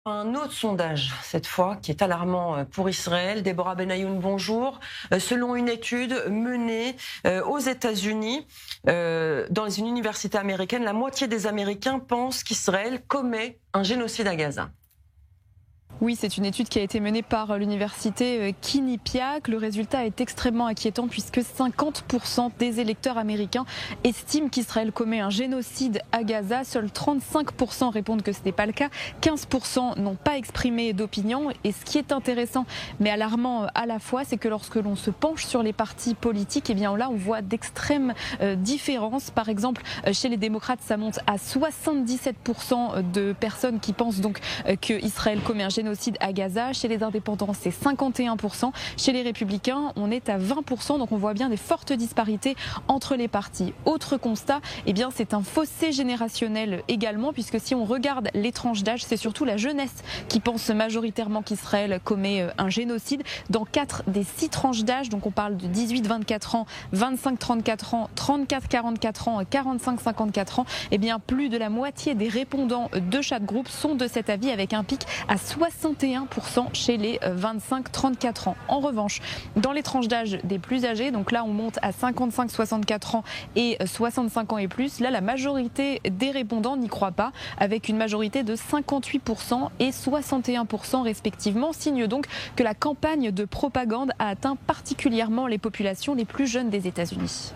Un autre sondage, cette fois, qui est alarmant pour Israël. Déborah Benayoun, bonjour. Selon une étude menée aux États-Unis, dans une université américaine, la moitié des Américains pensent qu'Israël commet un génocide à Gaza. Oui, c'est une étude qui a été menée par l'université Quinnipiac. Le résultat est extrêmement inquiétant puisque 50% des électeurs américains estiment qu'Israël commet un génocide à Gaza. Seuls 35% répondent que ce n'est pas le cas. 15% n'ont pas exprimé d'opinion. Et ce qui est intéressant mais alarmant à la fois, c'est que lorsque l'on se penche sur les partis politiques, eh bien là on voit d'extrêmes différences. Par exemple, chez les démocrates, ça monte à 77% de personnes qui pensent donc qu'Israël commet un génocide à Gaza. Chez les indépendants, c'est 51%. Chez les républicains, on est à 20%. Donc on voit bien des fortes disparités entre les partis. Autre constat, eh bien c'est un fossé générationnel également, puisque si on regarde les tranches d'âge, c'est surtout la jeunesse qui pense majoritairement qu'Israël commet un génocide. Dans 4 des 6 tranches d'âge, donc on parle de 18-24 ans, 25-34 ans, 34-44 ans, 45-54 ans, eh bien plus de la moitié des répondants de chaque groupe sont de cet avis, avec un pic à 61% chez les 25-34 ans. En revanche, dans les tranches d'âge des plus âgés, donc là on monte à 55-64 ans et 65 ans et plus, là la majorité des répondants n'y croient pas, avec une majorité de 58% et 61% respectivement, signe donc que la campagne de propagande a atteint particulièrement les populations les plus jeunes des États-Unis.